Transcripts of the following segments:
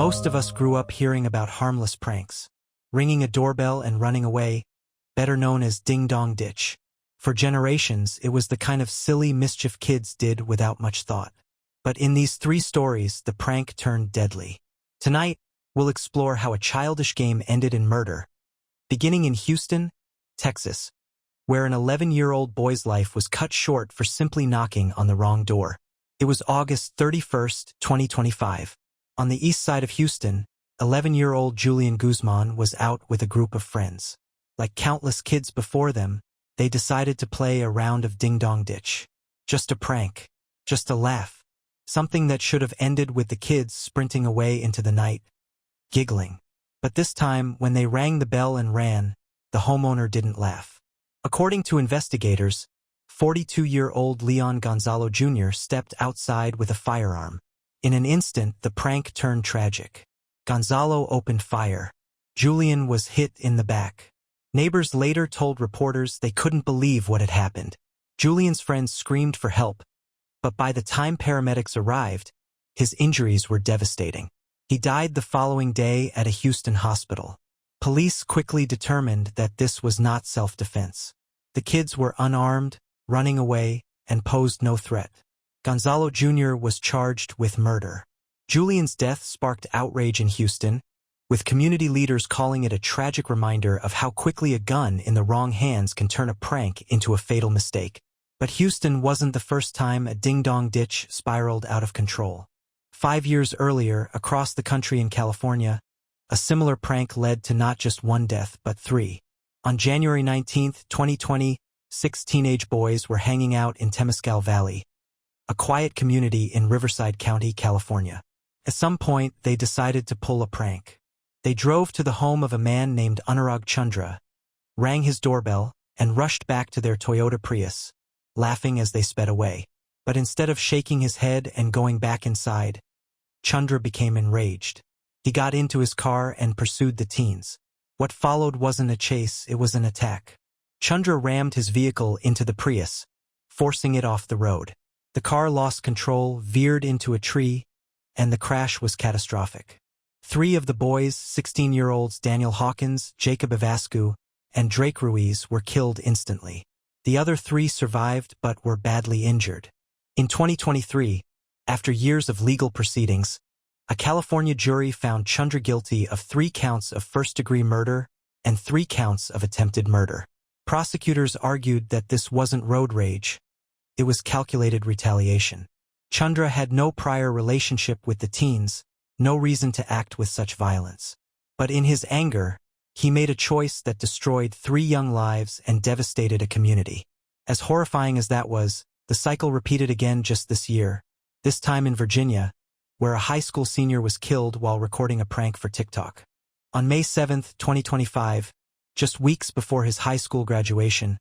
Most of us grew up hearing about harmless pranks. Ringing a doorbell and running away, better known as ding-dong ditch. For generations, it was the kind of silly mischief kids did without much thought. But in these 3 stories, the prank turned deadly. Tonight, we'll explore how a childish game ended in murder, beginning in Houston, Texas, where an 11-year-old boy's life was cut short for simply knocking on the wrong door. It was August 31st, 2025. On the east side of Houston, 11-year-old Julian Guzman was out with a group of friends. Like countless kids before them, they decided to play a round of ding-dong ditch. Just a prank. Just a laugh. Something that should have ended with the kids sprinting away into the night, giggling. But this time, when they rang the bell and ran, the homeowner didn't laugh. According to investigators, 42-year-old Leon Gonzalo Jr. stepped outside with a firearm. In an instant, the prank turned tragic. Gonzalo opened fire. Julian was hit in the back. Neighbors later told reporters they couldn't believe what had happened. Julian's friends screamed for help, but by the time paramedics arrived, his injuries were devastating. He died the following day at a Houston hospital. Police quickly determined that this was not self-defense. The kids were unarmed, running away, and posed no threat. Gonzalo Jr. was charged with murder. Julian's death sparked outrage in Houston, with community leaders calling it a tragic reminder of how quickly a gun in the wrong hands can turn a prank into a fatal mistake. But Houston wasn't the first time a ding-dong ditch spiraled out of control. 5 years earlier, across the country in California, a similar prank led to not just 1 death but 3. On January 19, 2020, 6 teenage boys were hanging out in Temescal Valley, a quiet community in Riverside County, California. At some point, they decided to pull a prank. They drove to the home of a man named Anurag Chandra, rang his doorbell, and rushed back to their Toyota Prius, laughing as they sped away. But instead of shaking his head and going back inside, Chandra became enraged. He got into his car and pursued the teens. What followed wasn't a chase, it was an attack. Chandra rammed his vehicle into the Prius, forcing it off the road. The car lost control, veered into a tree, and the crash was catastrophic. 3 of the boys, 16-year-olds Daniel Hawkins, Jacob Ivascu, and Drake Ruiz, were killed instantly. The other 3 survived but were badly injured. In 2023, after years of legal proceedings, a California jury found Chandra guilty of 3 counts of first-degree murder and 3 counts of attempted murder. Prosecutors argued that this wasn't road rage, it was calculated retaliation. Chandra had no prior relationship with the teens, no reason to act with such violence. But in his anger, he made a choice that destroyed 3 young lives and devastated a community. As horrifying as that was, the cycle repeated again just this year, this time in Virginia, where a high school senior was killed while recording a prank for TikTok. On May 7, 2025, just weeks before his high school graduation,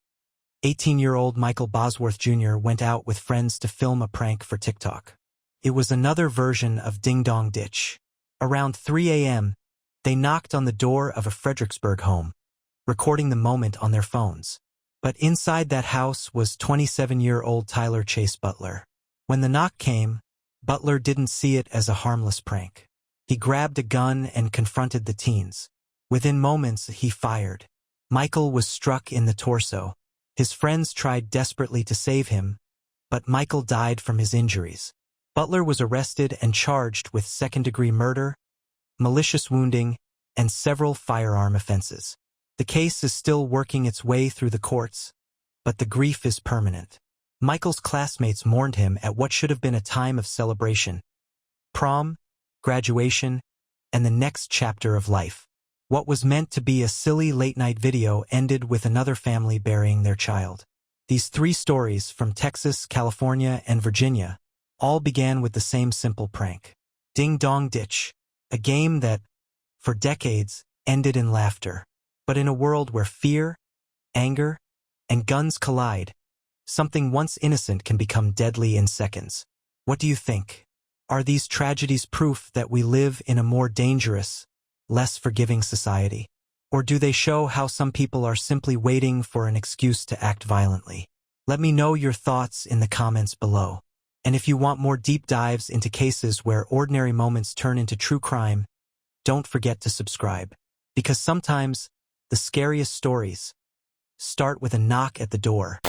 18-year-old Michael Bosworth Jr. went out with friends to film a prank for TikTok. It was another version of ding-dong ditch. Around 3 a.m., they knocked on the door of a Fredericksburg home, recording the moment on their phones. But inside that house was 27-year-old Tyler Chase Butler. When the knock came, Butler didn't see it as a harmless prank. He grabbed a gun and confronted the teens. Within moments, he fired. Michael was struck in the torso. His friends tried desperately to save him, but Michael died from his injuries. Butler was arrested and charged with second-degree murder, malicious wounding, and several firearm offenses. The case is still working its way through the courts, but the grief is permanent. Michael's classmates mourned him at what should have been a time of celebration. Prom, graduation, and the next chapter of life. What was meant to be a silly late-night video ended with another family burying their child. These 3 stories from Texas, California, and Virginia all began with the same simple prank. Ding-dong ditch, a game that, for decades, ended in laughter. But in a world where fear, anger, and guns collide, something once innocent can become deadly in seconds. What do you think? Are these tragedies proof that we live in a more dangerous, less forgiving society? Or do they show how some people are simply waiting for an excuse to act violently? Let me know your thoughts in the comments below. And if you want more deep dives into cases where ordinary moments turn into true crime, don't forget to subscribe, because sometimes the scariest stories start with a knock at the door.